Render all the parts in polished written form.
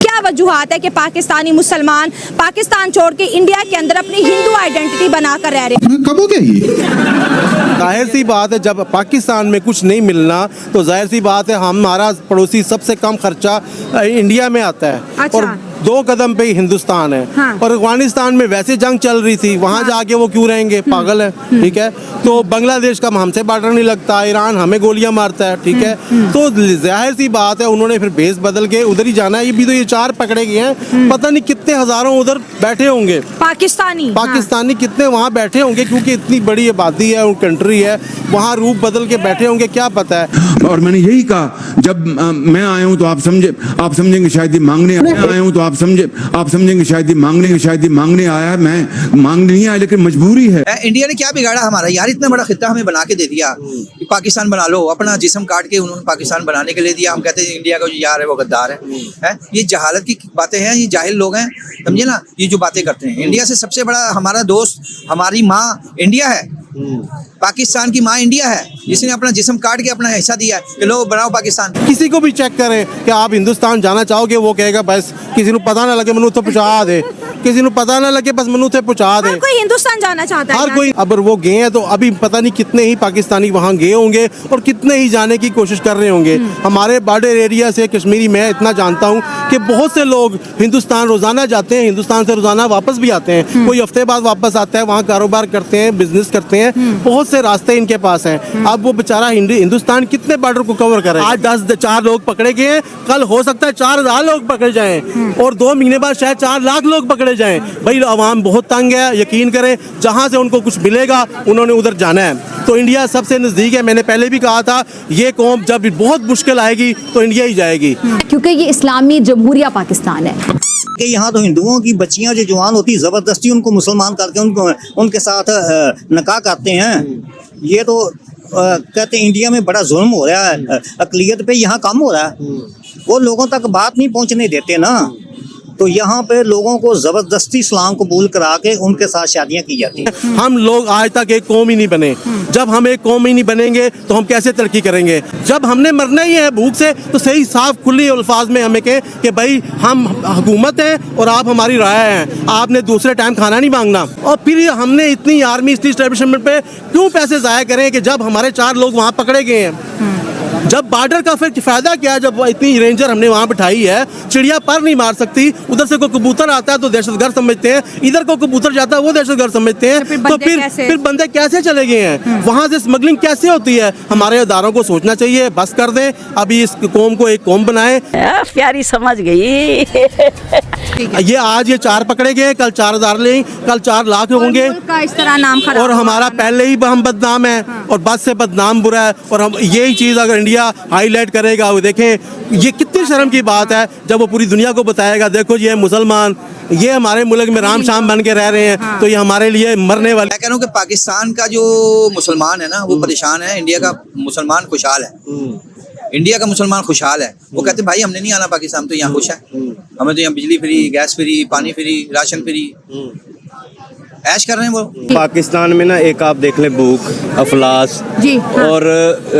क्या वजूहात है कि पाकिस्तानी मुसलमान पाकिस्तान छोड़ के इंडिया के अंदर अपनी हिंदू आइडेंटिटी बनाकर रह रहे हैं? कब हो गया ये? जाहिर सी बात है, जब पाकिस्तान में कुछ नहीं मिलना तो जाहिर सी बात है हमारा पड़ोसी सबसे कम खर्चा इंडिया में आता है। अच्छा। और 2 कदम पे ही हिंदुस्तान है। हाँ। और अफगानिस्तान में वैसे जंग चल रही थी, वहाँ जाके वो क्यों रहेंगे? पागल है। ठीक है, तो बांग्लादेश का हमसे बॉर्डर नहीं लगता, ईरान हमें गोलियां मारता है। ठीक है, तो जाहिर सी बात है उन्होंने फिर बेस बदल के उधर ही जाना है। ये भी तो ये 4 पकड़े गए हैं, पता नहीं कितने हजारों उधर बैठे होंगे पाकिस्तानी कितने वहाँ बैठे होंगे, क्योंकि इतनी बड़ी आबादी है, कंट्री है, वहाँ रूप बदल के बैठे होंगे, क्या पता है। और मैंने यही कहा, जब मैं आया हूँ तो आप समझेंगे शायद ये मांगने आया हूँ तो आप समझेंगे शायद ये मांगने आया है। मैं मांगने नहीं आया, लेकिन मजबूरी है। इंडिया ने क्या बिगाड़ा हमारा यार? इतना बड़ा खित्ता हमें बना के दे दिया कि पाकिस्तान बना लो, अपना जिस्म काट के उन्होंने पाकिस्तान बनाने के लिए दिया। हम कहते हैं इंडिया का जो यार है वो गद्दार है। ये जहालत की बातें हैं, ये जाहिल लोग हैं, समझे ना, ये जो बातें करते हैं। इंडिया से सबसे बड़ा हमारा दोस्त, हमारी माँ इंडिया है, पाकिस्तान की माँ इंडिया है, जिसने अपना जिस्म काट के अपना हिस्सा दिया है कि लो बनाओ पाकिस्तान। किसी को भी चेक करें कि आप हिंदुस्तान जाना चाहोगे, वो कहेगा बस किसी को पता ना लगे मनु तो पहुंचा दे, किसी को पता ना लगे बस मनु से पहुंचा दे। हर कोई हिंदुस्तान जाना चाहता है, हर कोई। अब वो गए हैं तो अभी पता नहीं कितने ही पाकिस्तानी वहाँ गए होंगे और कितने ही जाने की कोशिश कर रहे होंगे। हमारे बॉर्डर एरिया से कश्मीरी मैं इतना जानता हूँ कि बहुत से लोग हिंदुस्तान रोजाना जाते हैं, हिंदुस्तान से रोजाना वापस भी आते हैं। कोई हफ्ते बाद वापस आता है, वहाँ कारोबार करते हैं, बिजनेस करते हैं, बहुत से रास्ते इनके पास हैं। अब वो बेचारा हिंदुस्तान कितने बॉर्डर को कवर करे? आज 4 लोग पकड़े गए हैं, कल हो सकता है 4000 लोग पकड़े जाएं और 2 महीने बाद शायद 4 लाख लोग पकड़े जाएं। भाई अवाम बहुत तंग है, यकीन करें, जहां से उनको कुछ मिलेगा उन्होंने उधर जाना है। तो इंडिया सबसे नजदीक है। मैंने पहले भी कहा था, ये कौम जब बहुत मुश्किल आएगी तो इंडिया ही जाएगी, क्योंकि ये इस्लामी जमहूरिया पाकिस्तान है। कि यहाँ तो हिंदुओं की बच्चियाँ जो जवान होती जबरदस्ती उनको मुसलमान करके उनके साथ निकाह करते हैं। ये तो कहते हैं इंडिया में बड़ा जुल्म हो रहा है, अकलियत पे यहाँ कम हो रहा है। वो लोगों तक बात नहीं पहुँचने देते ना, तो यहाँ पे लोगों को जबरदस्ती इस्लाम कबूल करा के उनके साथ शादियाँ की जाती हैं। हम लोग आज तक एक कौम ही नहीं बने। जब हम एक कौम ही नहीं बनेंगे तो हम कैसे तरक्की करेंगे? जब हमने मरना ही है भूख से, तो सही साफ खुली अल्फाज में हमें कहें कि भाई हम हुकूमत हैं और आप हमारी राय हैं, आपने दूसरे टाइम खाना नहीं मांगना। और फिर हमने इतनी आर्मी, इतनी एस्टेब्लिशमेंट पे क्यों पैसे ज़ाया करें कि जब हमारे 4 लोग वहाँ पकड़े गए हैं? जब बॉर्डर का फिर फायदा क्या है? जब इतनी रेंजर हमने वहाँ बिठाई है, चिड़िया पर नहीं मार सकती। उधर से कोई कबूतर आता है तो दहशतगर्द समझते हैं, इधर को कबूतर जाता है वो दहशतगर्द समझते हैं। तो फिर बंदे कैसे चले गए हैं? वहाँ से स्मगलिंग कैसे होती है? हमारे अदारों को सोचना चाहिए, बस कर दें, अभी इस कौम को एक कौम बनाए। प्यारी समझ गई। ये आज ये 4 पकड़े गए, कल 4000 ले, कल 4 लाख होंगे। इस तरह नाम खराब और हमारा पहले ही हम बदनाम है और बद से बदनाम बुरा है। और हम यही चीज़ अगर इंडिया हाईलाइट करेगा, वो देखें ये कितनी शर्म की बात है जब वो पूरी दुनिया को बताएगा, देखो ये मुसलमान, ये हमारे मुल्क में राम शाम बन के रह रहे हैं, तो ये हमारे लिए मरने वाले। मैं कह रहा हूँ कि पाकिस्तान का जो मुसलमान है ना वो परेशान है, इंडिया का मुसलमान खुशहाल है। इंडिया का मुसलमान खुशहाल है। वो कहते हैं भाई हमने नहीं आना पाकिस्तान, तो यहाँ खुश है, हमें तो यहाँ बिजली फ्री, गैस फ्री, पानी फ्री, राशन फ्री, ऐश कर रहे हैं वो। पाकिस्तान में ना एक आप देख लें भूख, अफलास जी, हाँ। और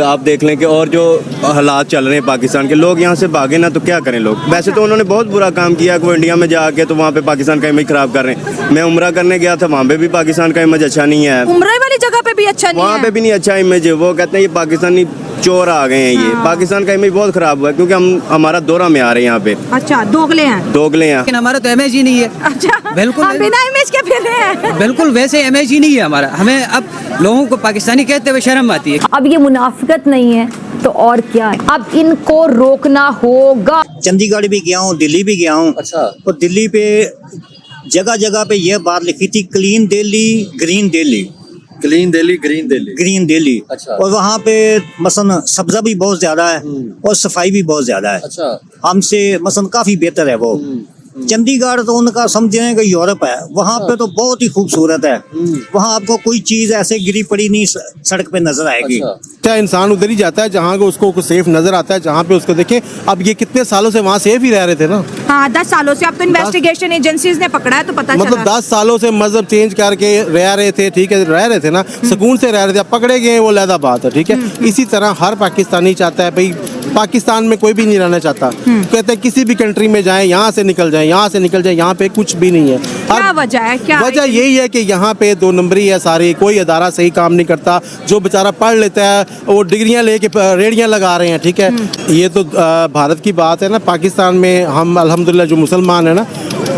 आप देख लें कि और जो हालात चल रहे हैं पाकिस्तान के, लोग यहाँ से भागे ना तो क्या करें लोग। वैसे तो उन्होंने बहुत बुरा काम किया कि वो इंडिया में जाके तो वहाँ पे पाकिस्तान का इमेज खराब कर रहे हैं। मैं उम्रा करने गया था, वहाँ पे भी पाकिस्तान का इमेज अच्छा नहीं है, उम्रा वाली जगह पे भी अच्छा नहीं है, वहाँ पे भी नहीं अच्छा इमेज है। वो कहते हैं ये पाकिस्तानी चोर आ गए हैं। ये पाकिस्तान का इमेज बहुत खराब हुआ है क्योंकि हमारा दौरा में आ रहे हैं यहाँ पे। अच्छा, दोगले हैं। लेकिन हमारा तो इमेज ही नहीं है। अच्छा, बिल्कुल हम बिना इमेज के फिर रहे हैं। बिल्कुल वैसे इमेज ही नहीं है हमारा। हमें अब लोगों को पाकिस्तानी कहते हुए शर्म आती है। अब ये मुनाफिकत नहीं है तो और क्या है? अब इनको रोकना होगा। चंडीगढ़ भी गया हूँ, दिल्ली भी गया हूँ। अच्छा। तो दिल्ली पे जगह जगह पे यह बात लिखी थी, clean Delhi, green Delhi. Clean Delhi, green Delhi. Green Delhi. अच्छा। और वहाँ पे मसलन सब्जा भी बहुत ज्यादा है और सफाई भी बहुत ज्यादा है। अच्छा। हमसे मसलन काफी बेहतर है वो। चंडीगढ़ तो उनका समझें कि यूरोप है, वहाँ पे तो बहुत ही खूबसूरत है। वहाँ आपको कोई चीज ऐसे गिरी पड़ी नहीं सड़क पे नजर आएगी। क्या इंसान उधर ही जाता है जहाँ को उसको सेफ नजर आता है, जहाँ पे उसको देखें। अब ये कितने सालों से वहाँ सेफ ही रह रहे थे ना। हाँ 10 सालों से। अब तो इन्वेस्टिगेशन एजेंसीज ने पकड़ा है तो पता मतलब चला। 10 सालों से मजहब चेंज करके रह रहे थे, ठीक है, रह रहे थे ना, सुकून से रह रहे थे। अब पकड़े गए वो अलग बात है, ठीक है। इसी तरह हर पाकिस्तानी चाहता है भाई, पाकिस्तान में कोई भी नहीं रहना चाहता। कहते हैं किसी भी कंट्री में जाएं, यहाँ से निकल जाएं, यहाँ से निकल जाएं, यहाँ पे कुछ भी नहीं है। क्या वजह है? क्या वजह यही है कि यहाँ पे 2 नंबरी है सारी, कोई अदारा सही काम नहीं करता। जो बेचारा पढ़ लेता है वो डिग्रियां लेके रेडियां लगा रहे हैं, ठीक है। ये तो भारत की बात है ना। पाकिस्तान में हम अल्हम्दुलिल्लाह जो मुसलमान है ना,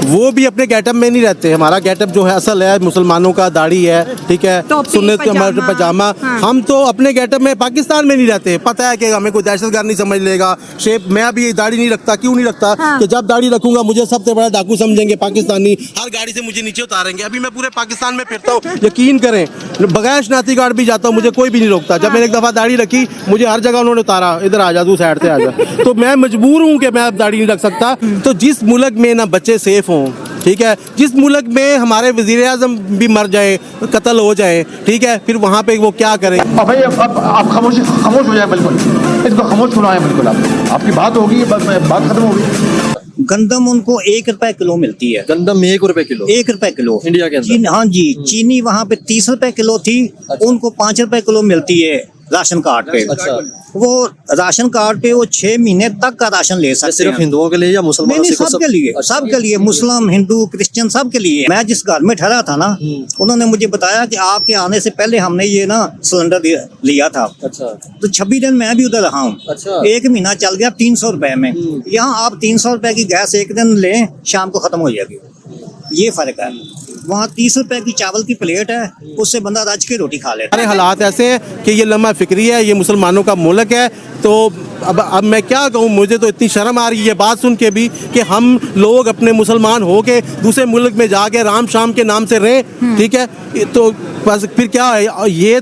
वो भी अपने गेटअप में नहीं रहते। हमारा गेटअप जो है असल है मुसलमानों का, दाढ़ी है, ठीक है, सुन्नत का पजामा। हम तो अपने गेटअप में पाकिस्तान में नहीं रहते। पता है कि हमें कोई दहशतगर्द नहीं समझ लेगा। शेप मैं अभी दाढ़ी नहीं रखता, क्यों नहीं रखता? कि जब दाढ़ी रखूंगा मुझे सबसे बड़ा डाकू समझेंगे पाकिस्तानी, हर गाड़ी से मुझे नीचे उतारेंगे। अभी मैं पूरे पाकिस्तान में फिरता हूँ, यकीन करें, बगैर शनाख्ती कार्ड भी जाता हूँ, मुझे कोई भी नहीं रोकता। जब मैंने एक दफा दाढ़ी रखी, मुझे हर जगह उन्होंने उतारा, इधर आ जा, तू साइड से आ जा। तो मैं मजबूर हूँ कि मैं अब दाढ़ी नहीं रख सकता। तो जिस मुल्क में ना बच्चे सेफ हों, ठीक है, जिस मुल्क में हमारे वज़ीर आज़म भी मर जाए, कत्ल हो जाए, ठीक है, फिर वहाँ पे वो क्या करें? अब भाई अब आप खामोश हो जाए, बिल्कुल इसको खामोश सुनाएं, बिल्कुल आपकी बात होगी, बात खत्म होगी। गंदम उनको 1 रुपए किलो मिलती है। गंदम 1 रुपए किलो? 1 रुपए किलो इंडिया के अंदर? हाँ जी। चीनी वहाँ पे 30 रुपए किलो थी, उनको 5 रुपए किलो मिलती है राशन कार्ड पे। अच्छा। वो राशन कार्ड पे वो 6 महीने तक का राशन ले सकते हैं। सिर्फ हिंदुओं के लिए या मुसलमानों? नहीं, सबके लिए। अच्छा। सबके लिए, मुस्लिम, हिंदू, क्रिश्चियन, सबके लिए। मैं जिस घर में ठहरा था ना, उन्होंने मुझे बताया कि आपके आने से पहले हमने ये ना सिलेंडर लिया था। अच्छा। तो 26 दिन मैं भी उधर रहा हूँ। अच्छा। 1 महीना चल गया 300 रुपए में। यहाँ आप 300 रुपए की गैस एक दिन लें, शाम को खत्म हो जाएगी। ये फर्क है। वहाँ 30 रुपए की चावल की प्लेट है, उससे बंदा रज के रोटी खा लेता है। सारे हालात ऐसे हैं कि ये लम्हा फिक्री है, ये मुसलमानों का मुल्क है। तो अब मैं क्या कहूँ, मुझे तो इतनी शर्म आ रही है बात सुन के भी कि हम लोग अपने मुसलमान हो के दूसरे मुल्क में जाके राम शाम के नाम से रहें, ठीक है। तो बस फिर क्या है, ये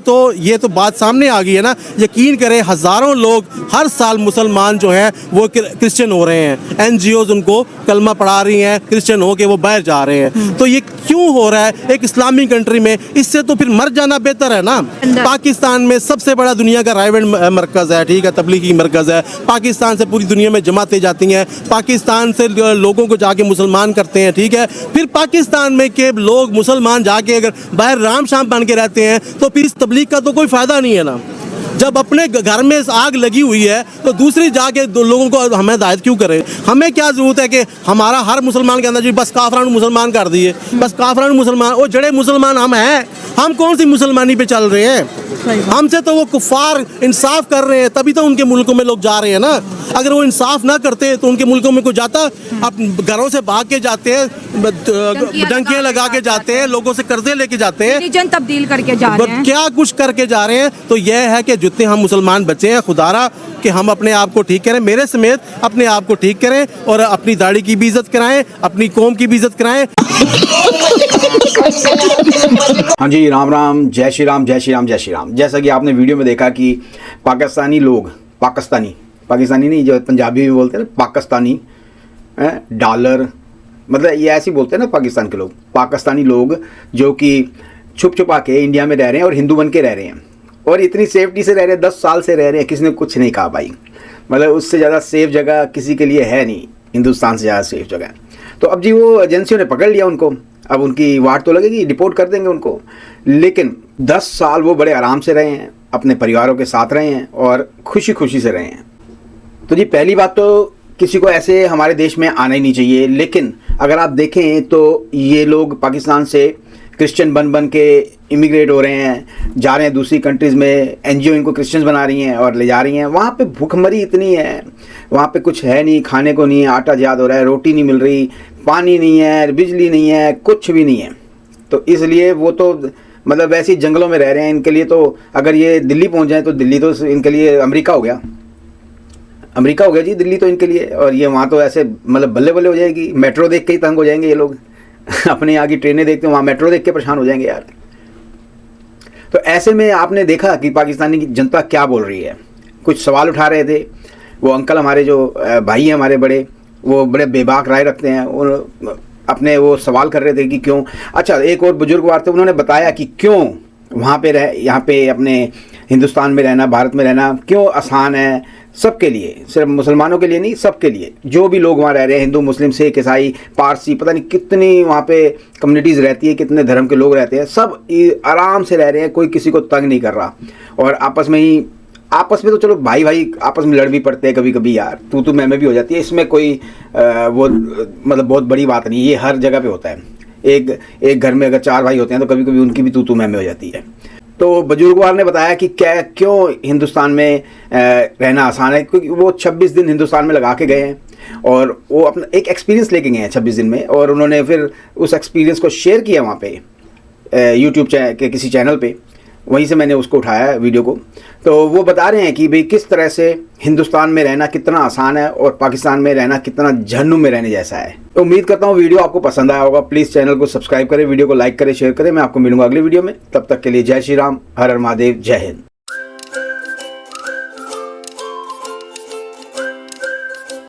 तो बात सामने आ गई है ना। यकीन करें, हज़ारों लोग हर साल मुसलमान जो हैं वो क्रिश्चियन हो रहे हैं। NGOs उनको कलमा पढ़ा रही हैं, क्रिश्चियन हो के वो बाहर जा रहे हैं। तो ये क्यों हो रहा है एक इस्लामी कंट्री में? इससे तो फिर मर जाना बेहतर है ना। पाकिस्तान में सबसे बड़ा दुनिया का राइवेंट मरकज़ है, ठीक है, तबलीगी मरकज़ है। पाकिस्तान से पूरी दुनिया में जमातें जाती हैं, पाकिस्तान से लोगों को जाके मुसलमान करते हैं, ठीक है। फिर पाकिस्तान में के लोग मुसलमान जाके अगर बाहर राम शाम बन के रहते हैं तो फिर इस तबलीग का तो कोई फ़ायदा नहीं है ना। जब अपने घर में आग लगी हुई है तो दूसरी जाके लोगों को हमें हिदायत क्यों करें? हमें क्या ज़रूरत है कि हमारा हर मुसलमान के अंदर जी बस काफरान मुसलमान कर दिए, बस काफरान मुसलमान, वो जड़े मुसलमान हम हैं। हम कौन सी मुसलमानी पे चल रहे हैं? हमसे तो वो कुफार इंसाफ कर रहे हैं, तभी तो उनके मुल्कों में लोग जा रहे हैं ना। अगर वो इंसाफ ना करते तो उनके मुल्कों में कोई जाता? अब घरों से भाग के जाते हैं, डंकियां लगा के जाते हैं, लोगों से कर्जे लेके जाते हैं, रिलीजन तब्दील करके जा रहे हैं, क्या कुछ करके जा रहे हैं। तो यह है कि जितने हम मुसलमान बचे हैं, खुदारा कि हम अपने आप को ठीक करें, मेरे समेत अपने आप को ठीक करें और अपनी दाढ़ी की भी इज्जत कराएं, अपनी कौम की भी इज्जत कराएं। हाँ जी, राम राम, जय श्री राम, जय श्री राम, जय श्री राम। जैसा कि आपने वीडियो में देखा कि पाकिस्तानी लोग, पाकिस्तानी नहीं, जो पंजाबी में बोलते हैं ना पाकिस्तानी, डॉलर, मतलब ये ऐसे ही बोलते हैं ना पाकिस्तान के लोग, पाकिस्तानी लोग जो कि छुप छुपा के इंडिया में रह रहे हैं और हिंदू बन के रह रहे हैं और इतनी सेफ्टी से रह रहे हैं, 10 साल से रह रहे हैं, किसी ने कुछ नहीं कहा भाई। मतलब उससे ज़्यादा सेफ जगह किसी के लिए है नहीं, हिंदुस्तान से ज़्यादा सेफ जगह। तो अब जी वो एजेंसियों ने पकड़ लिया उनको, अब उनकी वाट तो लगेगी, डिपोर्ट कर देंगे उनको। लेकिन 10 साल वो बड़े आराम से रहे हैं, अपने परिवारों के साथ रहे हैं और खुशी खुशी से रहे हैं। तो जी पहली बात तो किसी को ऐसे हमारे देश में आना ही नहीं चाहिए। लेकिन अगर आप देखें तो ये लोग पाकिस्तान से क्रिश्चियन बन के इमिग्रेट हो रहे हैं, जा रहे हैं दूसरी कंट्रीज़ में, NGO इनको क्रिश्चियन बना रही हैं और ले जा रही हैं। वहाँ पे भूखमरी इतनी है, वहाँ पे कुछ है नहीं, खाने को नहीं है, आटा ज़्यादा हो रहा है, रोटी नहीं मिल रही, पानी नहीं है, बिजली नहीं है, कुछ भी नहीं है। तो इसलिए वो तो मतलब वैसे ही जंगलों में रह रहे हैं। इनके लिए तो अगर ये दिल्ली पहुँच जाए तो दिल्ली तो इनके लिए अमेरिका हो गया जी, दिल्ली तो इनके लिए। और ये वहाँ तो ऐसे मतलब बल्ले बल्ले हो जाएगी, मेट्रो देख के ही तंग हो जाएंगे ये लोग। अपने यहाँ की ट्रेनें देखते हैं, वहाँ मेट्रो देख के परेशान हो जाएंगे यार। तो ऐसे में आपने देखा कि पाकिस्तानी की जनता क्या बोल रही है। कुछ सवाल उठा रहे थे वो अंकल, हमारे जो भाई हैं हमारे बड़े, वो बड़े बेबाक राय रखते हैं और अपने वो सवाल कर रहे थे कि क्यों। अच्छा, एक और बुजुर्गवार थे, उन्होंने बताया कि क्यों वहाँ पे यहाँ पे अपने हिंदुस्तान में रहना, भारत में रहना क्यों आसान है सबके लिए, सिर्फ मुसलमानों के लिए नहीं, सबके लिए। जो भी लोग वहाँ रह रहे हैं, हिंदू, मुस्लिम, सिख, ईसाई, पारसी, पता नहीं कितनी वहाँ पे कम्युनिटीज़ रहती है, कितने धर्म के लोग रहते हैं, सब आराम से रह रहे हैं, कोई किसी को तंग नहीं कर रहा। और आपस में तो चलो भाई भाई आपस में लड़ भी पड़ते हैं कभी कभी यार, तू मैं भी हो जाती है, इसमें कोई वो मतलब बहुत बड़ी बात नहीं, ये हर जगह पे होता है। एक घर में अगर 4 भाई होते हैं तो कभी कभी उनकी भी तू मैं हो जाती है। तो बुजुर्गवार ने बताया कि क्यों हिंदुस्तान में रहना आसान है, क्योंकि वो 26 दिन हिंदुस्तान में लगा के गए हैं और वो अपना एक एक्सपीरियंस लेके गए हैं 26 दिन में, और उन्होंने फिर उस एक्सपीरियंस को शेयर किया वहाँ पे यूट्यूब के किसी चैनल पे, वहीं से मैंने उसको उठाया वीडियो को। तो वो बता रहे हैं कि भाई किस तरह से हिंदुस्तान में रहना कितना आसान है और पाकिस्तान में रहना कितना जहन्नुम में रहने जैसा है। तो उम्मीद करता हूँ वीडियो आपको पसंद आया होगा। प्लीज़ चैनल को सब्सक्राइब करें, वीडियो को लाइक करें, शेयर करें। मैं आपको मिलूंगा अगली वीडियो में, तब तक के लिए जय श्री राम, हर हर महादेव, जय हिंद।